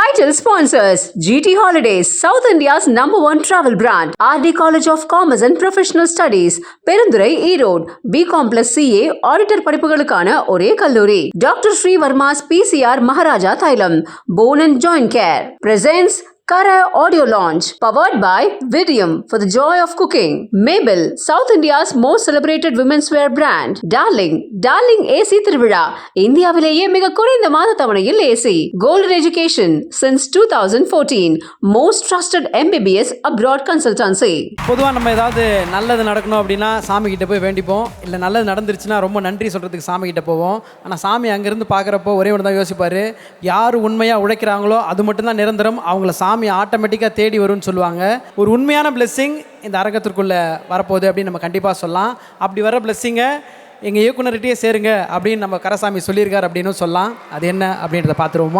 Title sponsors GT Holidays, South India's #1 travel brand. RD College of Commerce and Professional Studies, Perundurai, Erode. BCom plus CA, Auditor படிப்புகளுக்கான ஒரே கல்லூரி. Dr. Sri Verma's PCR Maharaja Thailam, Bone and Joint Care. Presents Kara Audio Launch, powered by Vidium for the joy of cooking. Mabel, South India's most celebrated women's wear brand. Darling AC திருவிழா, இந்தியாவிலேயே மிக குறைந்த மாத தவணையில் AC. Golden Education since 2014, most trusted MBBS abroad consultancy. பொதுவாக நம்ம ஏதாவது நல்லது நடக்கணும் அப்படின்னா சாமி கிட்ட போய் வேண்டிப்போம், இல்லை நல்லது நடந்துருச்சுன்னா ரொம்ப நன்றி சொல்கிறதுக்கு சாமி கிட்ட போவோம். ஆனால் சாமி அங்கேருந்து பார்க்குறப்போ ஒரே ஒன்று தான் யோசிப்பார், யார் உண்மையாக உழைக்கிறாங்களோ அது மட்டும்தான் நிரந்தரம், அவங்கள சாமி ஆட்டோமேட்டிக்காக தேடி வரும்னு சொல்லுவாங்க. ஒரு உண்மையான பிளெஸ்ஸிங் இந்த அரங்கத்திற்குள்ளே வரப்போகுது அப்படின்னு நம்ம கண்டிப்பாக சொல்லலாம். அப்படி வர பிளெஸ்ஸிங்கை எங்கள் இயக்குனர்கிட்டயே சேருங்க அப்படின்னு நம்ம கரசாமி சொல்லியிருக்கார் அப்படின்னு சொல்லலாம். அது என்ன அப்படின்றத பார்த்துருவோமா?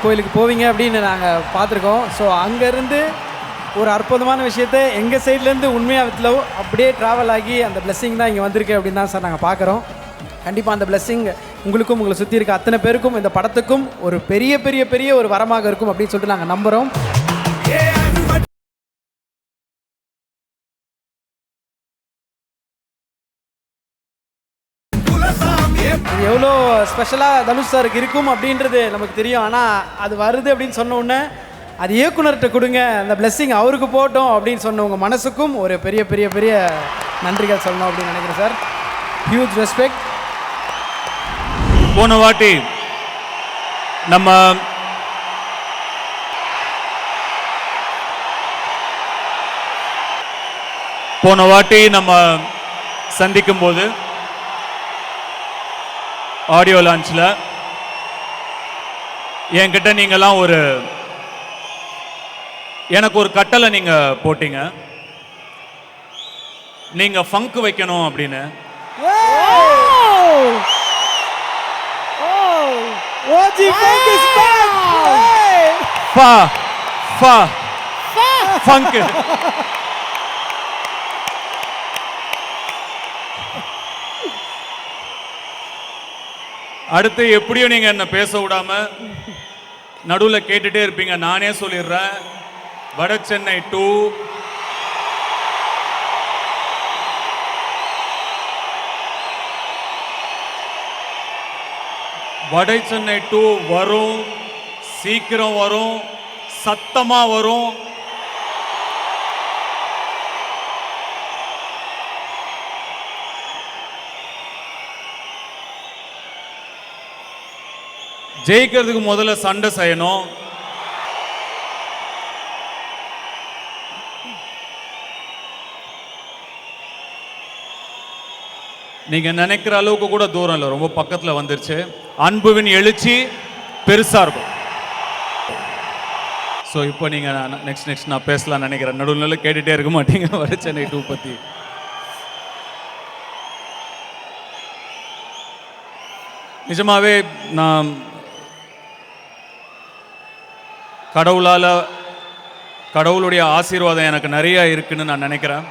கோயிலுக்கு போவீங்க அப்படின்னு நாங்கள் பார்த்துருக்கோம். ஸோ அங்கேருந்து ஒரு அற்புதமான விஷயத்தை எங்கள் சைட்லேருந்து உண்மையாக வித்லவ் அப்படியே ட்ராவல் ஆகி அந்த பிளெஸ்ஸிங் தான் இங்கே வந்திருக்கு அப்படின்னு தான் சார் நாங்கள் பார்க்குறோம். கண்டிப்பாக அந்த பிளெஸ்ஸிங் உங்களுக்கும் உங்களை சுற்றி இருக்க அத்தனை பேருக்கும் இந்த படத்துக்கும் ஒரு பெரிய பெரிய பெரிய ஒரு வரமாக இருக்கும் அப்படின்னு சொல்லிட்டு நாங்கள் நம்புகிறோம். இது எவ்வளோ ஸ்பெஷலாக தனுஷ் சாருக்கு இருக்கும் அப்படின்றது நமக்கு தெரியும். ஆனால் அது வருது அப்படின்னு சொன்ன உடனே அது இயக்குனர்கிட்ட கொடுங்க, அந்த பிளெஸ்ஸிங் அவருக்கு போட்டோம் அப்படின்னு சொன்னவங்க மனசுக்கும் ஒரு பெரிய பெரிய பெரிய நன்றிகள் சொல்லணும் அப்படின்னு நினைக்கிறேன் சார். Huge respect. போன வாட்டி நம்ம சந்திக்கும் போது ஆடியோ லான்ச்சில் என்கிட்ட நீங்கள்லாம் எனக்கு ஒரு கட்டளை நீங்கள் போட்டீங்க, நீங்கள் ஃபங்க் வைக்கணும் அப்படின்னு. ஃபங்க் அடுத்து எப்படியும் நீங்க என்ன பேச விடாம நடுவில் கேட்டுட்டே இருப்பீங்க. நானே சொல்லிடுறேன், வட சென்னை 2 வட சென்னை 2 வரும், சீக்கிரம் வரும், சத்தமா வரும். ஜெயிக்கிறதுக்கு முதல்ல சண்டை செய்யணும். நீங்க நினைக்கிற அளவுக்கு கூட தூரம் இல்லை, ரொம்ப பக்கத்தில் வந்துருச்சு. அன்புவின் எழுச்சி பெருசா இருக்கும். ஸோ இப்போ நீங்க நெக்ஸ்ட் நான் பேசலாம் நினைக்கிறேன். நடுவில் கேட்டுட்டே இருக்க மாட்டீங்க வட சென்னை 2 பத்தி. நிஜமாவே நான் கடவுளுடைய ஆசீர்வாதம் எனக்கு நிறைய இருக்குன்னு நான் நினைக்கிறேன்.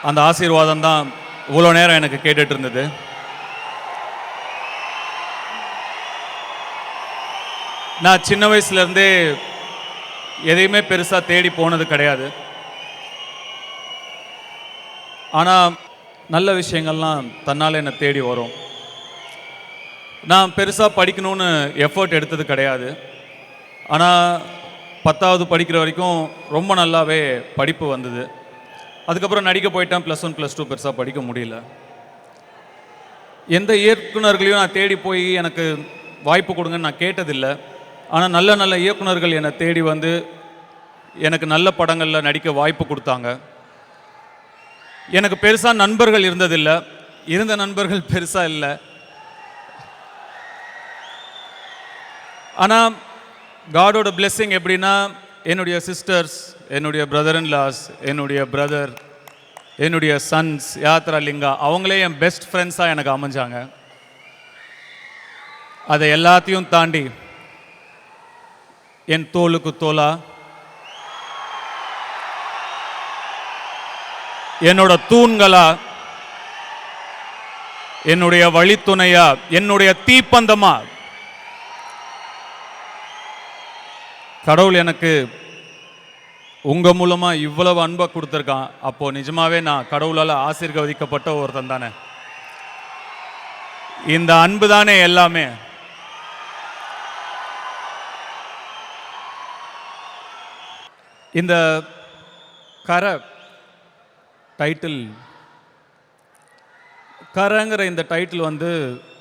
அந்த ஆசீர்வாதம் தான் இவ்வளோ நேரம் எனக்கு கேட்டுட்டு இருந்தது. நான் சின்ன வயசுலேருந்தே எதையுமே பெருசாக தேடி போனது கிடையாது. ஆனால் நல்ல விஷயங்கள்லாம் தன்னால் என்னை தேடி வரும். நான் பெருசாக படிக்கணும்னு எஃபர்ட் எடுத்தது கிடையாது. ஆனால் 10வது படிக்கிற வரைக்கும் ரொம்ப நல்லாவே படிப்பு வந்தது. அதுக்கப்புறம் நடிக்க போயிட்டேன். +1 +2 பெருசாக படிக்க முடியல. எந்த இயக்குனர்களையும் நான் தேடி போய் எனக்கு வாய்ப்பு கொடுங்கன்னு நான் கேட்டதில்லை. ஆனால் நல்ல நல்ல இயக்குனர்கள் என்னை தேடி வந்து எனக்கு நல்ல படங்களில் நடிக்க வாய்ப்பு கொடுத்தாங்க. எனக்கு பெருசாக நண்பர்கள் இருந்ததில்லை. இருந்த நண்பர்கள் பெருசாக இல்லை. ஆனால் காடோட பிளெஸ்ஸிங் எப்படின்னா, என்னுடைய சிஸ்டர்ஸ், என்னுடைய பிரதர்-இன்-லாஸ், என்னுடைய பிரதர், என்னுடைய சன்ஸ் யாத்ரா லிங்கா, அவங்களே என் பெஸ்ட் ஃப்ரெண்ட்ஸாக எனக்கு அமைஞ்சாங்க. அதை எல்லாத்தையும் தாண்டி என் தோளுக்கு தோலா, என்னோட தூண்களா, என்னுடைய வழித்துணையா, என்னுடைய தீப்பந்தமா கடவுள் எனக்கு உங்க மூலமா இவ்வளவு அன்பை கொடுத்துருக்கான். அப்போ நிஜமாவே நான் கடவுளால் ஆசீர்வதிக்கப்பட்ட ஒருத்தன் தானே. இந்த அன்பு தானே எல்லாமே. இந்த கரை டைட்டில், கரைங்கிற இந்த டைட்டில் வந்து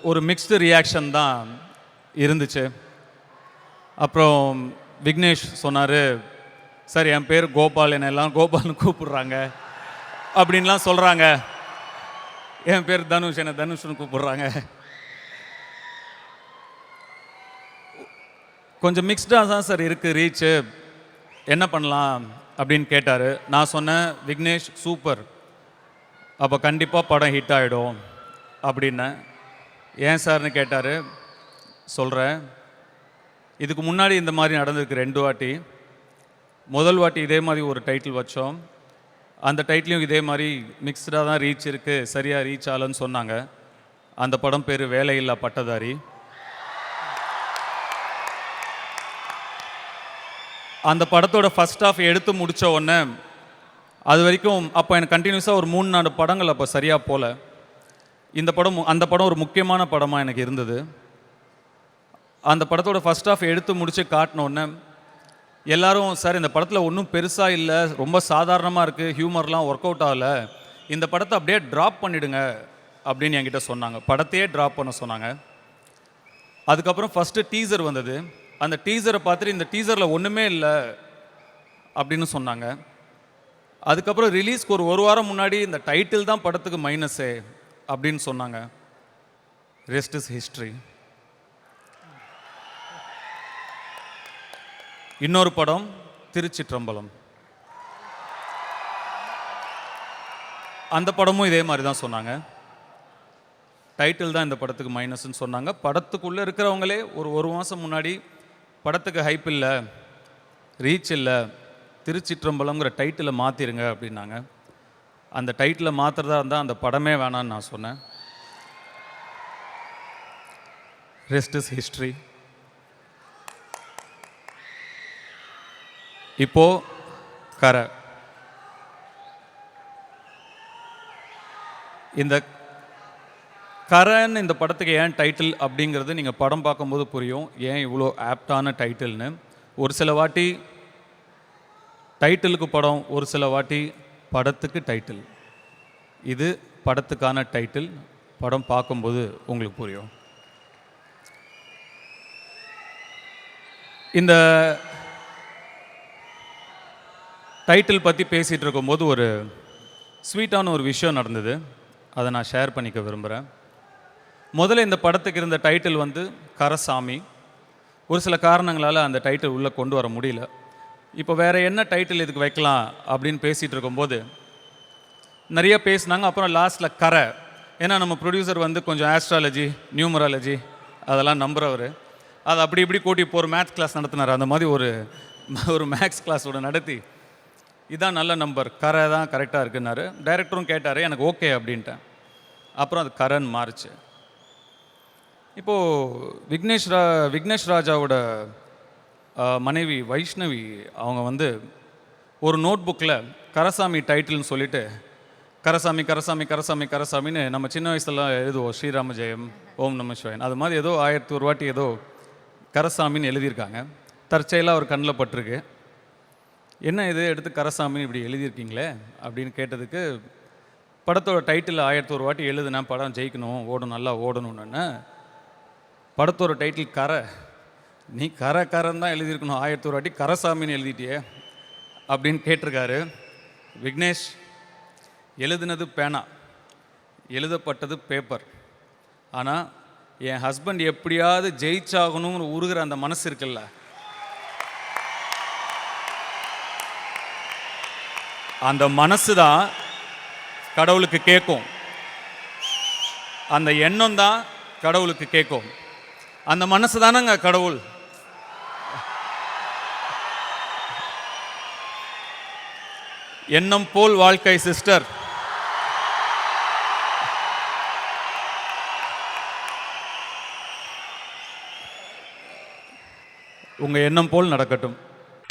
ஒரு மிக்ஸ்டு ரியாக்ஷன் தான் இருந்துச்சு. அப்புறம் விக்னேஷ் சொன்னார், சார் என் பேர் கோபால், என்னை எல்லாம் கோபால்னு கூப்பிடுறாங்க அப்படின்லாம் சொல்கிறாங்க. என் பேர் தனுஷ், என்னை தனுஷ்னு கூப்பிடுறாங்க. கொஞ்சம் மிக்ஸ்டாக தான் சார் இருக்குது ரீச்சு, என்ன பண்ணலாம் அப்படின்னு கேட்டார். நான் சொன்னேன், விக்னேஷ் சூப்பர், அப்போ கண்டிப்பாக படம் ஹிட் ஆகிடும் அப்படின்னேன். ஏன் சார்னு கேட்டார். சொல்கிறேன், இதுக்கு முன்னாடி இந்த மாதிரி நடந்திருக்கு 2 வாட்டி. முதல் வாட்டி இதே மாதிரி ஒரு டைட்டில் வச்சோம். அந்த டைட்டிலையும் இதே மாதிரி மிக்ஸ்டாக தான் ரீச் இருக்குது, சரியாக ரீச் ஆகலன்னு சொன்னாங்க. அந்த படம் பேர் வேலையில்லா பட்டதாரி. அந்த படத்தோட ஃபர்ஸ்ட் ஹாஃப் எடுத்து முடித்த உடனே அது வரைக்கும் அப்போ எனக்கு கண்டினியூஸாக ஒரு 3-4 படங்கள் அப்போ சரியாக போகல. அந்த படம் ஒரு முக்கியமான படமாக எனக்கு இருந்தது. அந்த படத்தோட ஃபர்ஸ்ட் ஹாஃப் எடுத்து முடித்து காட்டினோடனே எல்லாரும், சார் இந்த படத்தில் ஒன்றும் பெருசாக இல்லை, ரொம்ப சாதாரணமாக இருக்குது, ஹியூமர்லாம் ஒர்க் அவுட் ஆகலை, இந்த படத்தை அப்படியே ட்ராப் பண்ணிவிடுங்க அப்படின்னு என்கிட்ட சொன்னாங்க. படத்தையே ட்ராப் பண்ண சொன்னாங்க. அதுக்கப்புறம் ஃபஸ்ட்டு டீசர் வந்தது. அந்த டீசரை பார்த்துட்டு இந்த டீசரில் ஒன்றுமே இல்லை அப்படின்னு சொன்னாங்க. அதுக்கப்புறம் ரிலீஸ்க்கு ஒரு வாரம் முன்னாடி இந்த டைட்டில் தான் படத்துக்கு மைனஸே அப்படின்னு சொன்னாங்க. Rest is history. இன்னொரு படம் திருச்சிற்றம்பலம். அந்த படமும் இதே மாதிரி தான் சொன்னாங்க. டைட்டில் தான் இந்த படத்துக்கு மைனஸ்ன்னு சொன்னாங்க. படத்துக்குள்ளே இருக்கிறவங்களே ஒரு மாதம் முன்னாடி படத்துக்கு ஹைப் இல்லை, ரீச் இல்லை, திருச்சிற்றம்பலம்ங்கிற டைட்டிலை மாற்றிருங்க அப்படின்னாங்க. அந்த டைட்டிலை மாற்றுறதா இருந்தால் அந்த படமே வேணான்னு நான் சொன்னேன். Rest is history. இப்போ கரை. இந்த கரைன்னு இந்த படத்துக்கு ஏன் டைட்டில் அப்படிங்கிறது நீங்கள் படம் பார்க்கும்போது புரியும், ஏன் இவ்வளோ ஆப்டான டைட்டில்னு. ஒரு சில வாட்டி டைட்டிலுக்கு படம், ஒரு சில வாட்டி படத்துக்கு டைட்டில். இது படத்துக்கான டைட்டில். படம் பார்க்கும்போது உங்களுக்கு புரியும். இந்த டைட்டில் பற்றி பேசிகிட்டு இருக்கும்போது ஒரு ஸ்வீட்டான ஒரு விஷயம் நடந்தது. அதை நான் ஷேர் பண்ணிக்க விரும்புகிறேன். முதல்ல இந்த படத்துக்கு இருந்த டைட்டில் வந்து கரசாமி. ஒரு சில காரணங்களால் அந்த டைட்டில் உள்ளே கொண்டு வர முடியல. இப்போ வேறு என்ன டைட்டில் இதுக்கு வைக்கலாம் அப்படின்னு பேசிகிட்டு இருக்கும்போது நிறைய பேசினாங்க. அப்புறம் லாஸ்ட்டில் கரை. ஏன்னா நம்ம ப்ரொடியூசர் வந்து கொஞ்சம் ஆஸ்ட்ராலஜி, நியூமராலஜி அதெல்லாம் நம்புகிறவர். அதை அப்படி இப்படி கூட்டி இப்போ ஒரு மேத்ஸ் கிளாஸ் நடத்தினார். அந்த மாதிரி ஒரு மேக்ஸ் கிளாஸோட நடத்தி, இதான் நல்ல நம்பர், கரை தான் கரெக்டாக இருக்குன்னாரு. டைரக்டரும் கேட்டார், எனக்கு ஓகே அப்படின்ட்டேன். அப்புறம் அது கரைன்னு மாறுச்சு. இப்போது விக்னேஷ் ராஜாவோட மனைவி வைஷ்ணவி அவங்க வந்து ஒரு நோட் புக்கில் கரசாமி டைட்டில்னு சொல்லிட்டு கரசாமி கரசாமி கரசாமி கரசாமின்னு நம்ம சின்ன வயசுலாம் எழுதுவோம், ஸ்ரீராம ஜெயம், ஓம் நம சிவாயன், அது மாதிரி ஏதோ 1001 வாட்டி ஏதோ கரசாமின்னு எழுதியிருக்காங்க. தற்செயலாக ஒரு கண்ணில் பட்டிருக்கு. என்ன இது எடுத்து கரசாமின்னு இப்படி எழுதியிருக்கீங்களே அப்படின்னு கேட்டதுக்கு, படத்தோட டைட்டில் 1001 வாட்டி எழுதுனா படம் ஜெயிக்கணும், ஓடணும், நல்லா ஓடணும்னு. படத்தோட டைட்டில் கரை, நீ கரன்னு தான் எழுதியிருக்கணும், 1001 வாட்டி கரசாமின்னு எழுதிட்டியே அப்படின்னு கேட்டிருக்காரு. விக்னேஷ், எழுதுனது பேனா, எழுதப்பட்டது பேப்பர். ஆனால் என் ஹஸ்பண்ட் எப்படியாவது ஜெயிச்சாகணும்னு உருகிற அந்த மனசு இருக்குல்ல, அந்த மனசு தான் கடவுளுக்கு கேட்கும். அந்த எண்ணம் தான் கடவுளுக்கு கேட்கும். அந்த மனசு தானங்க கடவுள். எண்ணம் போல் வாழ்க்கை சிஸ்டர். உங்க எண்ணம் போல் நடக்கட்டும்.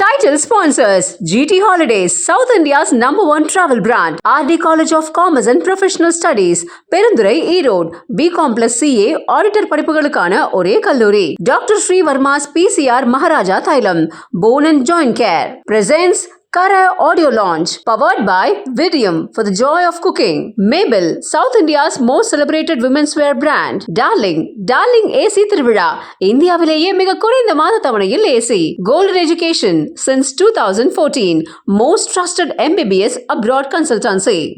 Title sponsors GT Holidays, South India's #1 travel brand. RD College of Commerce and Professional Studies, Perundurai, Erode. BCom plus CA auditor படிப்புகளுக்கான ஒரே கல்லூரி. Dr. Sri Verma's PCR Maharaja Thailam, Bone and Joint Care. Presents Kara Audio Launch, powered by Vidium for the joy of cooking. Mabel, South India's most celebrated women's wear brand. Darling AC திருவிழா, இந்தியாவிலேயே மிக குறைந்த மாத தவணையில் AC. Golden Education since 2014, most trusted MBBS abroad consultancy.